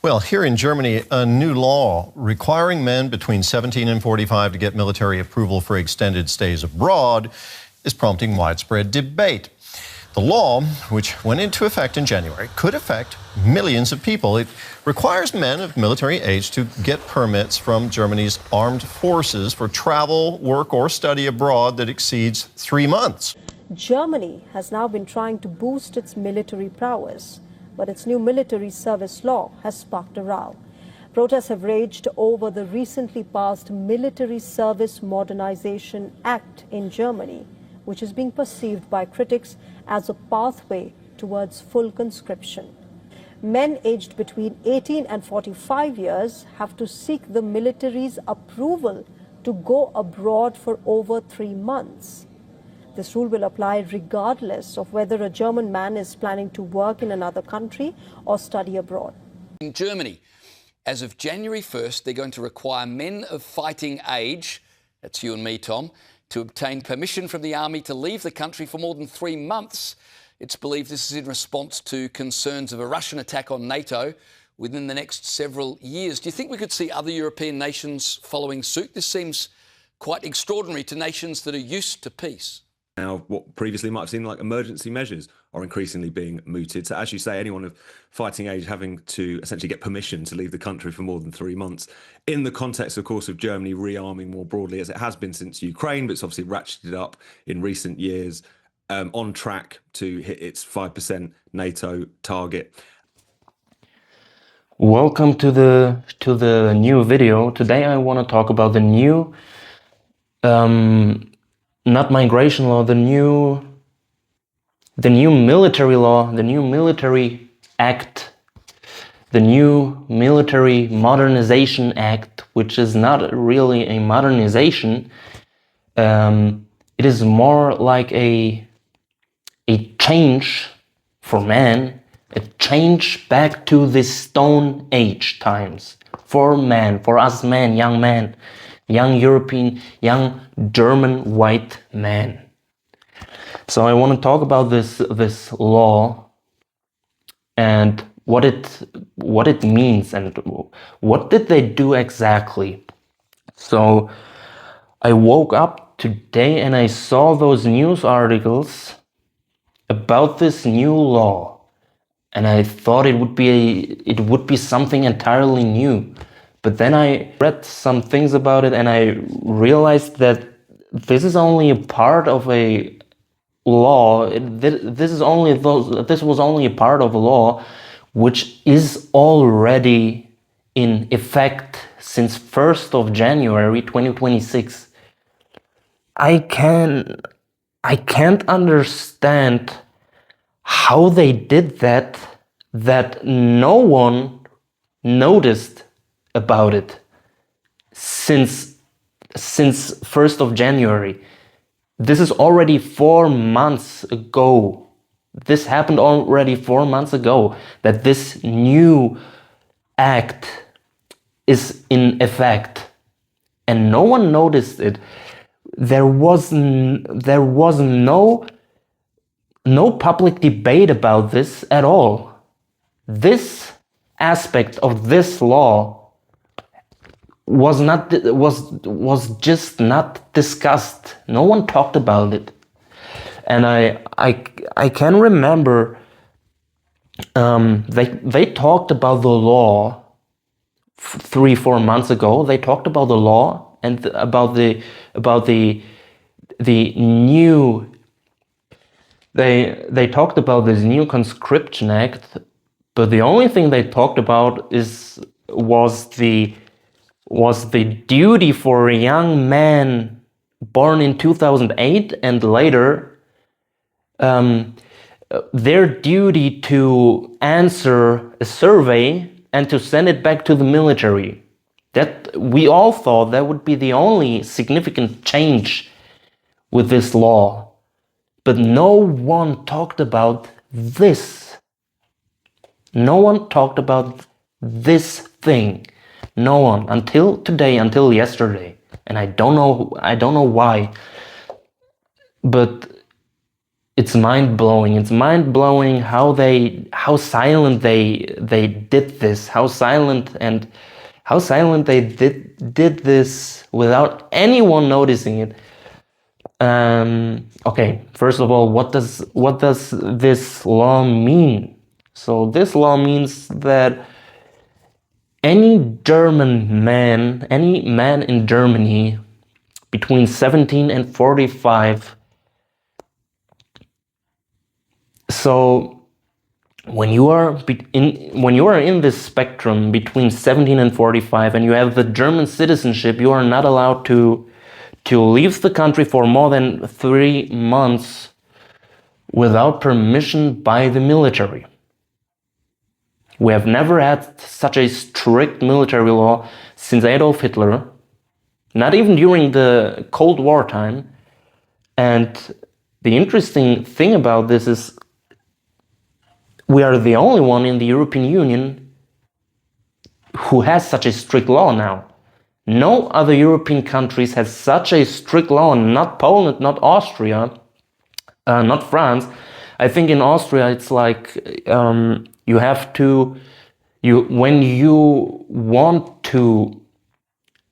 Well, here in Germany, a new law requiring men between 17 and 45 to get military approval for extended stays abroad is prompting widespread debate. The law, which went into effect in January, could affect millions of people. It requires men of military age to get permits from Germany's armed forces for travel, work, or study abroad that exceeds 3 months. Germany has now been trying to boost its military prowess, but its new military service law has sparked a row. Protests have raged over the recently passed Military Service Modernization Act in Germany, which is being perceived by critics as a pathway towards full conscription. Men aged between 18 and 45 years have to seek the military's approval to go abroad for over 3 months. This rule will apply regardless of whether a German man is planning to work in another country or study abroad. In Germany, as of January 1st, they're going to require men of fighting age, that's you and me, Tom, to obtain permission from the army to leave the country for more than 3 months. It's believed this is in response to concerns of a Russian attack on NATO within the next several years. Do you think we could see other European nations following suit? This seems quite extraordinary to nations that are used to peace. Now, what previously might have seemed like emergency measures are increasingly being mooted. So as you say, anyone of fighting age having to essentially get permission to leave the country for more than 3 months, in the context, of course, of Germany rearming more broadly, as it has been since Ukraine, but it's obviously ratcheted up in recent years, on track to hit its 5% NATO target. Welcome to the new video. Today I want to talk about the new not migration law, the new military law, the new military act, the new military modernization act, which is not really a modernization. It is more like a change for man, a change back to the Stone Age times for man, for us men, young European, young German white man. So I want to talk about this law and what it means and what did they do exactly. So I woke up today and I saw those news articles about this new law, and I thought it would be something entirely new. But then I read some things about it and I realized that this is only a part of a law. This was only a part of a law which is already in effect since 1st of January 2026. I can't understand how they did that no one noticed about it since 1st of January. This is already 4 months ago. This happened already 4 months ago, that this new act is in effect, and no one noticed it. There was no public debate about this at all. This aspect of this law was just not discussed. No one talked about it. And I can remember they talked about the law 3-4 months ago. They talked about the law and about the new. They talked about this new conscription act, but the only thing they talked about was the duty for a young man born in 2008 and later, their duty to answer a survey and to send it back to the military. That we all thought that would be the only significant change with this law. But no one talked about this. No one talked about this thing. No one until today, until yesterday, and I don't know why. But it's mind-blowing. It's mind-blowing how silent they did this, how silent they did this without anyone noticing it. Okay, first of all, what does this law mean? So this law means that any man in Germany between 17 and 45. So when you are in this spectrum between 17 and 45 and you have the German citizenship, you are not allowed to leave the country for more than 3 months without permission by the military. We have never had such a strict military law since Adolf Hitler, not even during the Cold War time. And the interesting thing about this is we are the only one in the European Union who has such a strict law now. No other European countries have such a strict law, not Poland, not Austria, not France. I think in Austria it's like you have to, when you want to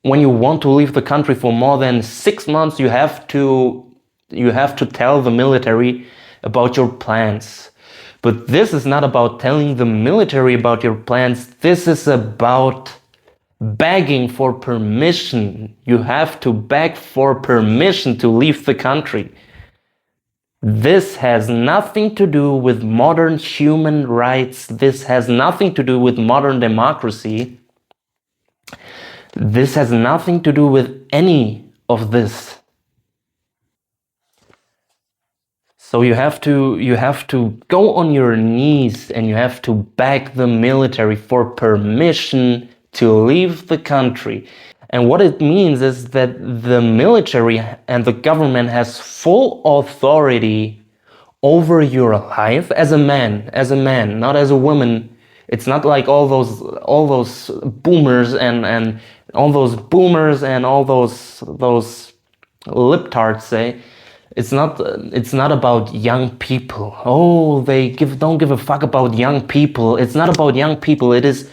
leave the country for more than 6 months, you have to tell the military about your plans. But this is not about telling the military about your plans. This is about begging for permission. You have to beg for permission to leave the country. This has nothing to do with modern human rights. This has nothing to do with modern democracy. This has nothing to do with any of this. So you have to go on your knees and you have to beg the military for permission to leave the country. And what it means is that the military and the government has full authority over your life as a man, not as a woman. It's not like all those boomers and all those libtards say. It's not about young people. Oh, don't give a fuck about young people. It's not about young people. It is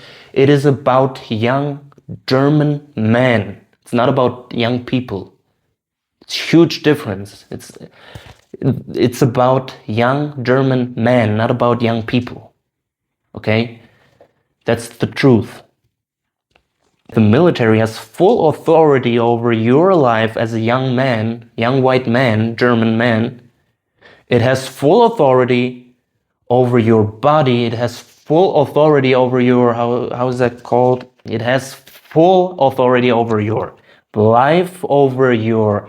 about young German men. It's not about young people. It's a huge difference. It's about young German men, not about young people. Okay? That's the truth. The military has full authority over your life as a young man, young white man, German man. It has full authority over your body. It has full authority over your, how is that called? It has full authority over your life, over your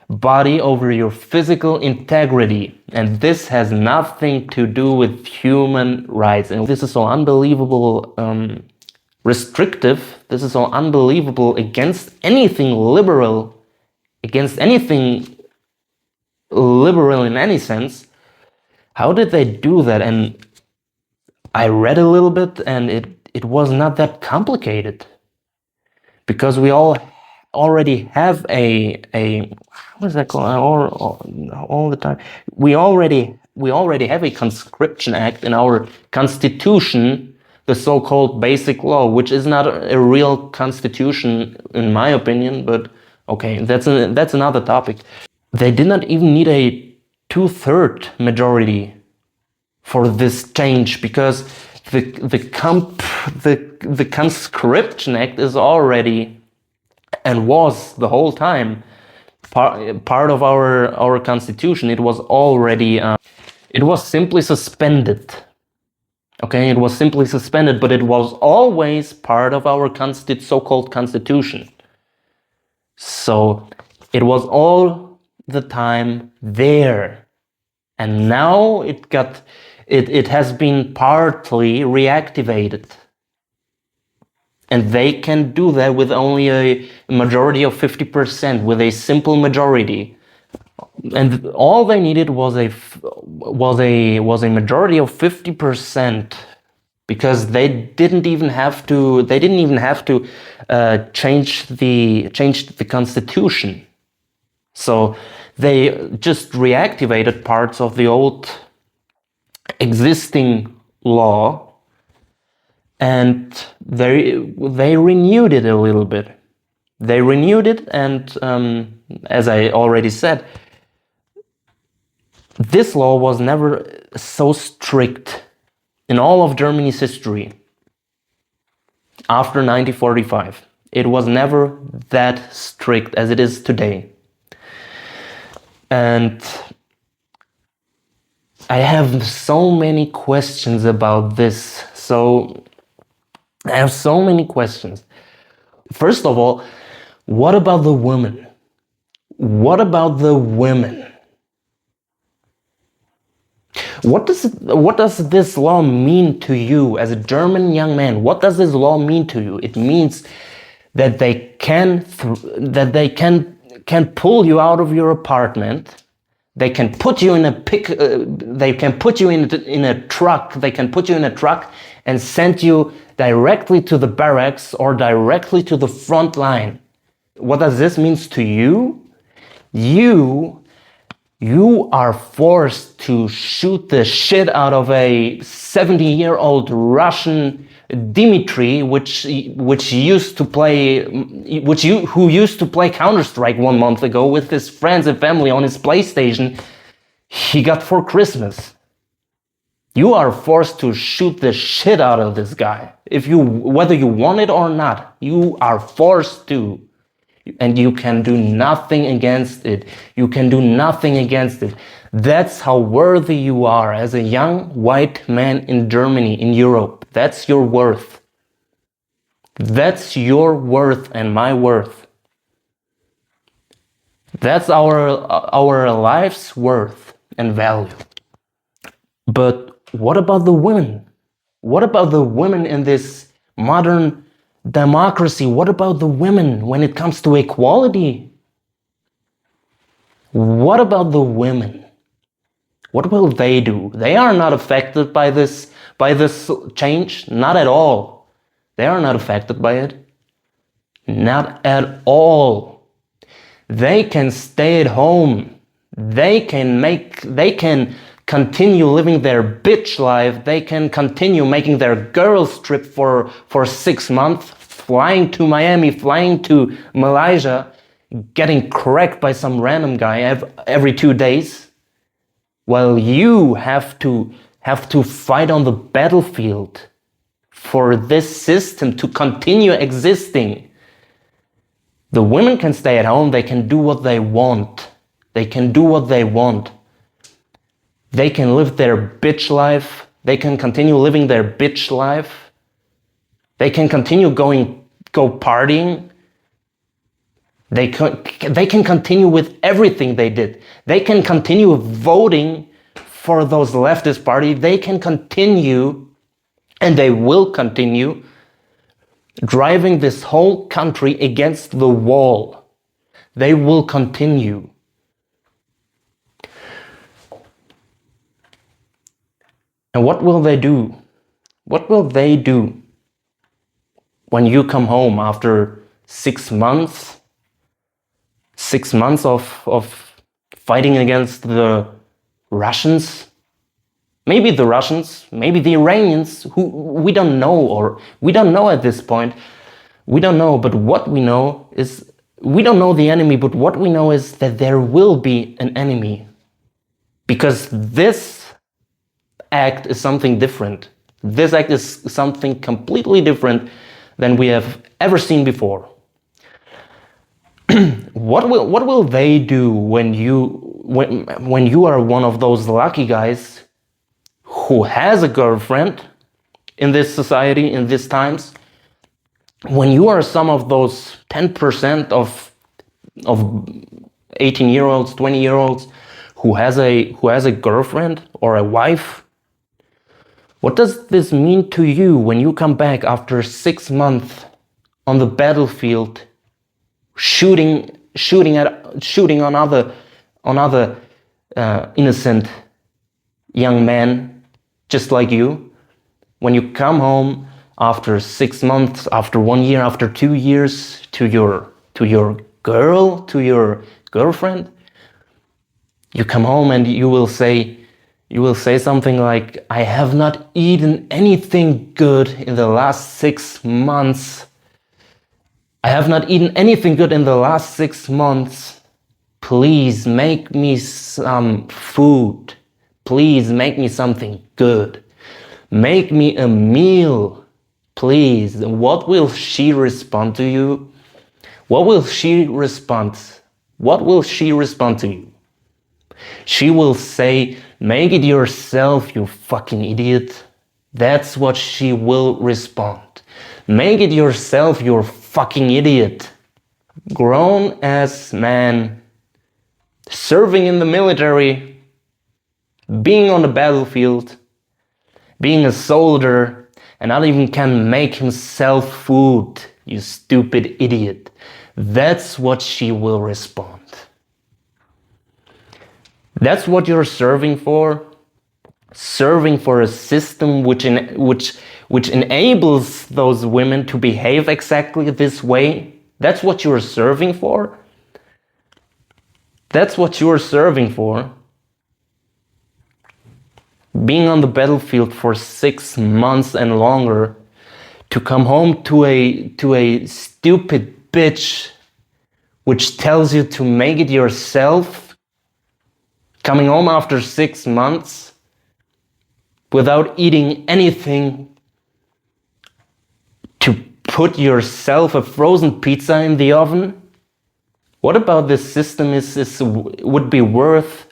body, over your physical integrity. And this has nothing to do with human rights. And this is so unbelievable restrictive. This is so unbelievable against anything liberal, in any sense. How did they do that? And I read a little bit and it was not that complicated, because we already have a what is that called all the time? We already have a conscription act in our constitution, the so-called basic law, which is not a real constitution in my opinion, but okay, that's another topic. They did not even need a 2/3 majority for this change, because the conscription act is already, and was the whole time, part of our constitution. It was already it was simply suspended. Okay, it was simply suspended, but it was always part of our so-called constitution. So it was all the time there, and now it has been partly reactivated. And they can do that with only a majority of 50%, with a simple majority. And all they needed was a majority of 50%, because they didn't even have to change the constitution. So They just reactivated parts of the old existing law, and they renewed it a little bit. They renewed it, and as I already said, this law was never so strict in all of Germany's history after 1945. It was never that strict as it is today. And I have so many questions about this. I have so many questions. First of all, what about the women? What about the women? What does this law mean to you as a German young man? What does this law mean to you? It means that they can pull you out of your apartment. They can put you in a they can put you in a truck. They can put you in a truck and send you directly to the barracks or directly to the front line. What does this mean to you? You are forced to shoot the shit out of a 70-year-old Russian Dmitry, who used to play Counter-Strike 1 month ago with his friends and family on his PlayStation he got for Christmas. You are forced to shoot the shit out of this guy. Whether you want it or not, you are forced to. And you can do nothing against it. You can do nothing against it. That's how worthy you are as a young white man in Germany, in Europe. That's your worth. That's your worth and my worth. That's our life's worth and value. But what about the women? What about the women in this modern democracy? What about the women when it comes to equality? What about the women? What will they do? They are not affected by this change, not at all. They are not affected by it. Not at all. They can stay at home. They can continue living their bitch life. They can continue making their girls trip for 6 months, flying to Miami, flying to Malaysia, getting cracked by some random guy every 2 days, while you have to fight on the battlefield for this system to continue existing. The women can stay at home. They can do what they want. They can do what they want. They can live their bitch life. They can continue living their bitch life. They can continue go partying. They can continue with everything they did. They can continue voting for those leftist parties. They can continue, and they will continue, driving this whole country against the wall. They will continue. And what will they do? What will they do when you come home after 6 months? 6 months of fighting against the Russians? Maybe the Russians, maybe the Iranians, who we don't know at this point. We don't know, but what we know is, we don't know the enemy, but what we know is that there will be an enemy. Because this act is something different. This act is something completely different than we have ever seen before. What will they do when you are one of those lucky guys who has a girlfriend in this society, in these times? When you are some of those 10% of 18-year-olds, 20-year-olds who has a girlfriend or a wife, what does this mean to you when you come back after 6 months on the battlefield, shooting on other innocent young men just like you? When you come home after 6 months, after 1 year, after 2 years to your girlfriend, You come home and you will say something like, I have not eaten anything good in the last 6 months. I have not eaten anything good in the last 6 months. Please make me some food. Please make me something good. Make me a meal, please. What will she respond to you? What will she respond? What will she respond to you? She will say, make it yourself, you fucking idiot. That's what she will respond. Make it yourself, you fucking idiot. Grown ass man, serving in the military, being on the battlefield, being a soldier, and not even can make himself food, you stupid idiot. That's what she will respond. That's what you're serving for? Serving for a system which enables those women to behave exactly this way? That's what you're serving for? That's what you're serving for? Being on the battlefield for 6 months and longer, to come home to a stupid bitch which tells you to make it yourself, coming home after 6 months without eating anything, to put yourself a frozen pizza in the oven? What about this system would be worth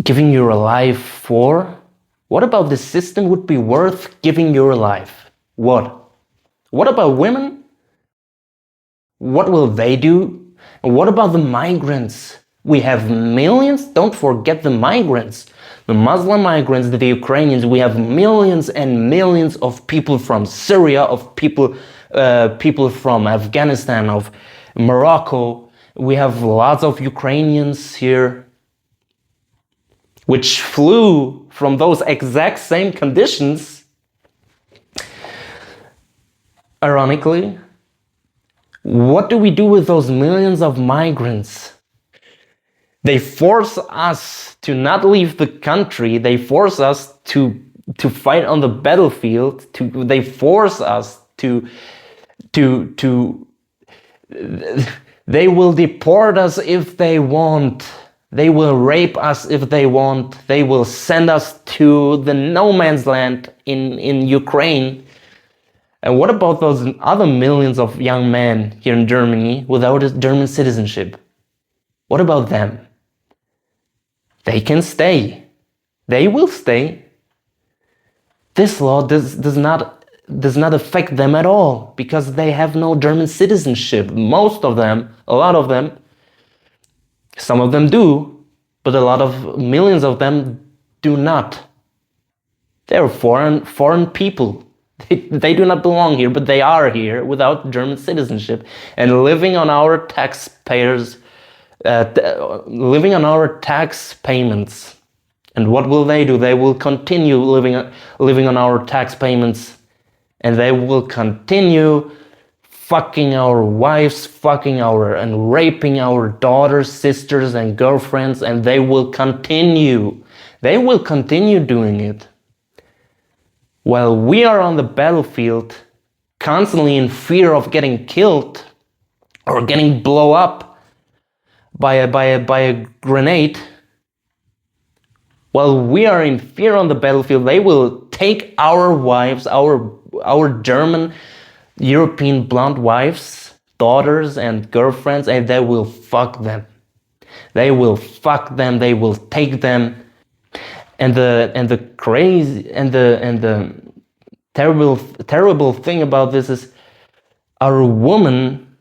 giving your life for? What about this system would be worth giving your life? What? What about women? What will they do? And what about the migrants? We have millions, don't forget the migrants. The Muslim migrants, the Ukrainians, we have millions and millions of people from Syria, of people from Afghanistan, of Morocco. We have lots of Ukrainians here, which flew from those exact same conditions. Ironically, what do we do with those millions of migrants? They force us to not leave the country. They force us to fight on the battlefield. They force us to they will deport us if they want. They will rape us if they want. They will send us to the no man's land in Ukraine. And what about those other millions of young men here in Germany without a German citizenship? What about them? They can stay. They will stay. This law does not affect them at all because they have no German citizenship. Most of them, a lot of them, some of them do, but a lot of millions of them do not. They're foreign people. They do not belong here, but they are here without German citizenship and living on our taxpayers, living on our tax payments. And what will they do? They will continue living on our tax payments, and they will continue fucking our wives, and raping our daughters, sisters, and girlfriends, and they will continue. They will continue doing it. While we are on the battlefield, constantly in fear of getting killed or getting blown up by a grenade, while we are in fear on the battlefield, they will take our wives, our German, European blonde wives, daughters, and girlfriends, and they will fuck them. They will fuck them. They will take them. And the crazy and the terrible thing about this is, our women,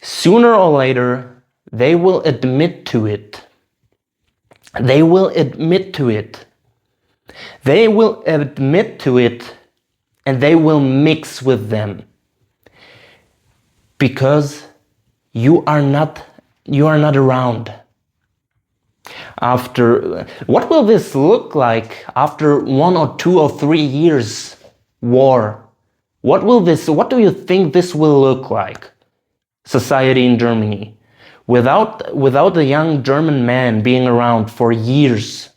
sooner or later, they will admit to it. They will admit to it. They will admit to it, and they will mix with them. Because you are not around. What will this look like after 1 or 2 or 3 years war? What do you think this will look like? Society in Germany. Without a young German man being around for years,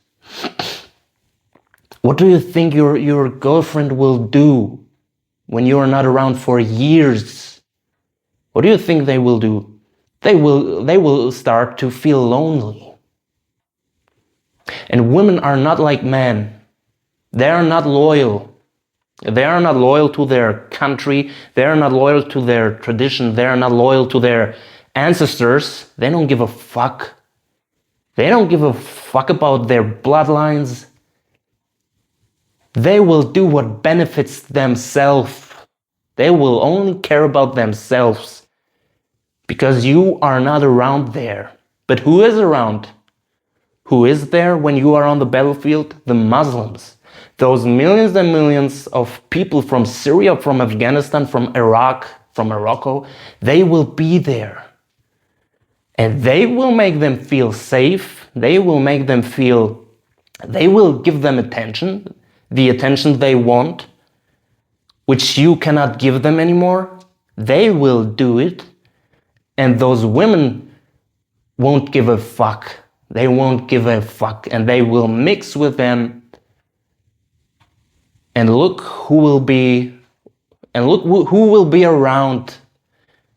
what do you think your girlfriend will do when you are not around for years? What do you think they will do? They will start to feel lonely. And women are not like men. They are not loyal. They are not loyal to their country. They are not loyal to their tradition. They are not loyal to their ancestors. They don't give a fuck. They don't give a fuck about their bloodlines. They will do what benefits themselves. They will only care about themselves. Because you are not around there. But who is around? Who is there when you are on the battlefield? The Muslims. Those millions and millions of people from Syria, from Afghanistan, from Iraq, from Morocco, they will be there. And they will make them feel safe. They will make them feel, they will give them attention, the attention they want, which you cannot give them anymore. They will do it. And those women won't give a fuck. They won't give a fuck. And they will mix with them. And look who will be around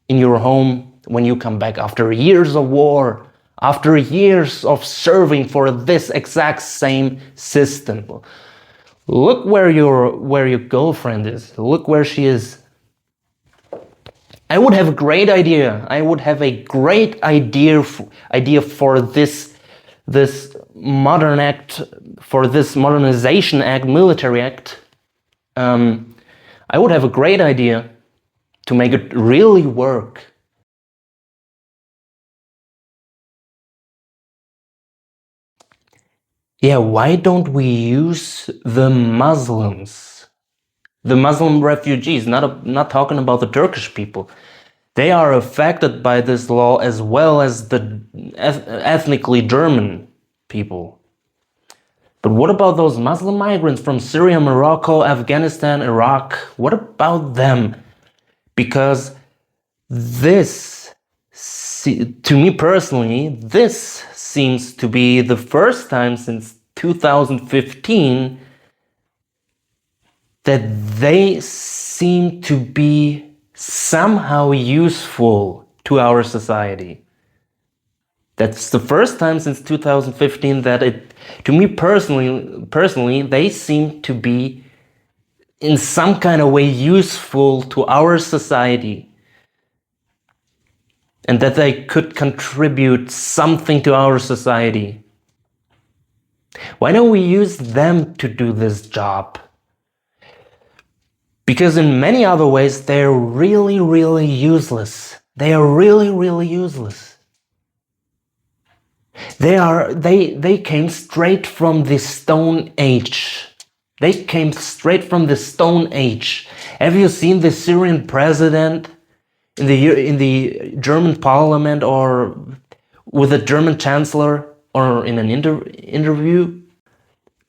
in your home when you come back after years of war, after years of serving for this exact same system. Look where your girlfriend is. Look where she is. I would have a great idea. I would have a great idea for this modern act, for this modernization act, military act. I would have a great idea to make it really work. Yeah, why don't we use the Muslims? The Muslim refugees, not talking about the Turkish people. They are affected by this law as well as the ethnically German people. But what about those Muslim migrants from Syria, Morocco, Afghanistan, Iraq? What about them? Because this, to me personally, this seems to be the first time since 2015 that they seem to be somehow useful to our society. That's the first time since 2015 that to me personally, they seem to be in some kind of way useful to our society. And that they could contribute something to our society. Why don't we use them to do this job? Because in many other ways, they're really, really useless. They are really, really useless. They came straight from the Stone Age. They came straight from the Stone Age. Have you seen the Syrian president in the German parliament or with a German chancellor or in an interview?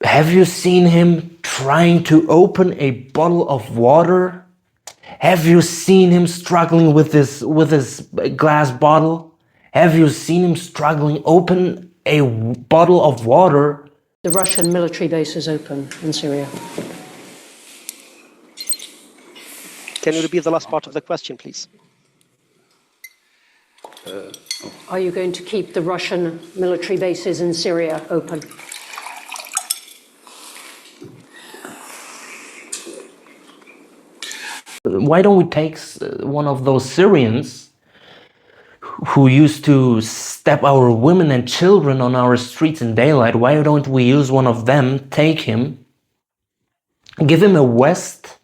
Have you seen him trying to open a bottle of water? Have you seen him struggling with this glass bottle? Have you seen him struggling open a bottle of water? The Russian military base is open in Syria. Can you repeat the last part of the question, please? Are you going to keep the Russian military bases in Syria open? Why don't we take one of those Syrians who used to stab our women and children on our streets in daylight? Why don't we use one of them, take him, give him a vest,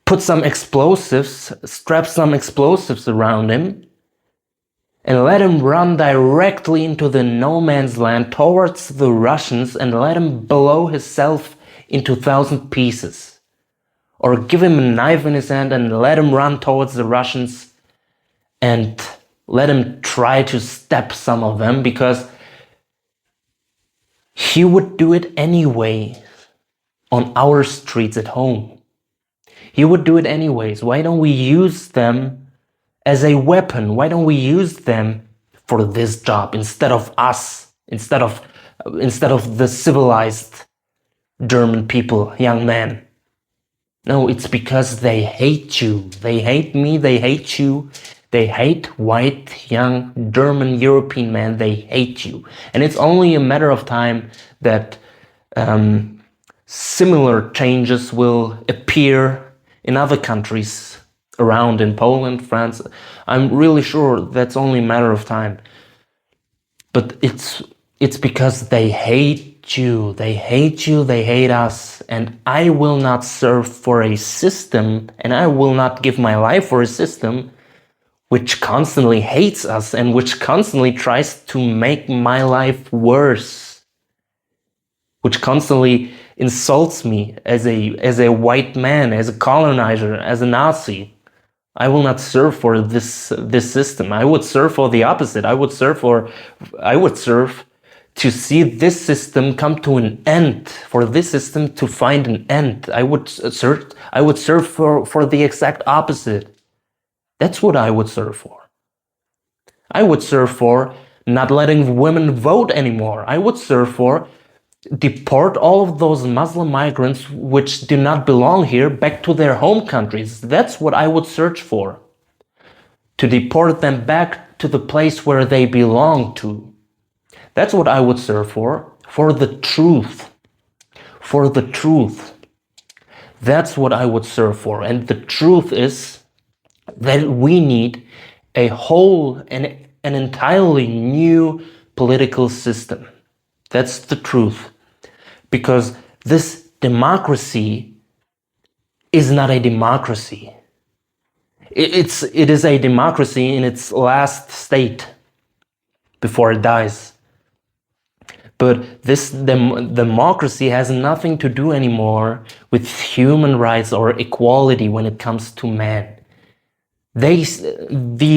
put some explosives, strap some explosives around him, and let him run directly into the no man's land towards the Russians and let him blow himself into 1,000 pieces. Or give him a knife in his hand and let him run towards the Russians and let him try to stab some of them, because he would do it anyway on our streets at home. He would do it anyways. Why don't we use them as a weapon. Why don't we use them for this job instead of us, instead of the civilized German people, young men? No, it's because they hate you. They hate me, they hate you. They hate white, young, German, European men. They hate you. And it's only a matter of time that similar changes will appear in other countries around, in Poland, France. I'm really sure that's only a matter of time. But it's because they hate you. They hate you, they hate us. And I will not serve for a system, and I will not give my life for a system which constantly hates us and which constantly tries to make my life worse, which constantly insults me as a white man, as a colonizer, as a Nazi. I will not serve for this system. I would serve for the opposite. I would serve to see this system come to an end, for this system to find an end. I would serve for the exact opposite. That's what I would serve for. I would serve for not letting women vote anymore. I would serve for deport all of those Muslim migrants which do not belong here back to their home countries. That's what I would search for. To deport them back to the place where they belong to. That's what I would serve for the truth. For the truth. That's what I would serve for. And the truth is that we need a whole and an entirely new political system. That's the truth. Because this democracy is not a democracy. It is a democracy in its last state before it dies. But this democracy has nothing to do anymore with human rights or equality when it comes to man. The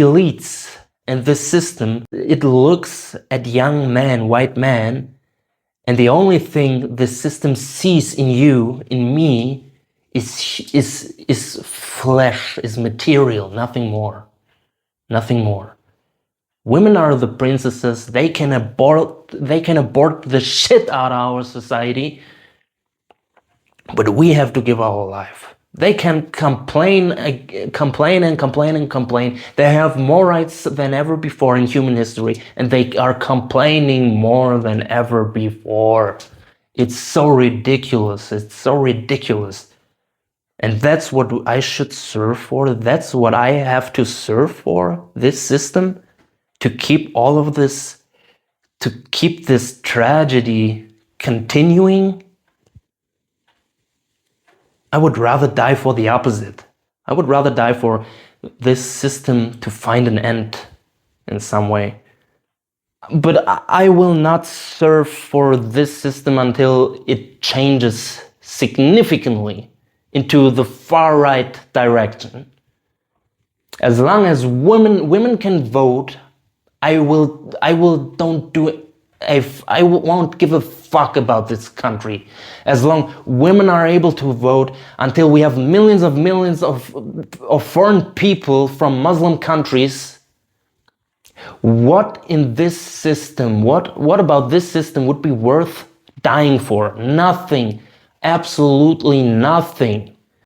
elites and the system, it looks at young men, white men, and the only thing the system sees in you, in me, is flesh, is material, nothing more. Nothing more. Women are the princesses. They can abort the shit out of our society, but we have to give our life. They can complain. They have more rights than ever before in human history, and they are complaining more than ever before. It's so ridiculous. It's so ridiculous. And that's what I should serve for. That's what I have to serve for, this system, to keep all of this, to keep this tragedy continuing. I would rather die for the opposite. I would rather die for this system to find an end in some way. But I will not serve for this system until it changes significantly into the far right direction. As long as women can vote, I won't give a fuck about this country. As long women are able to vote, until we have millions of foreign people from Muslim countries, what in this system, what about this system would be worth dying for? Nothing. Absolutely nothing.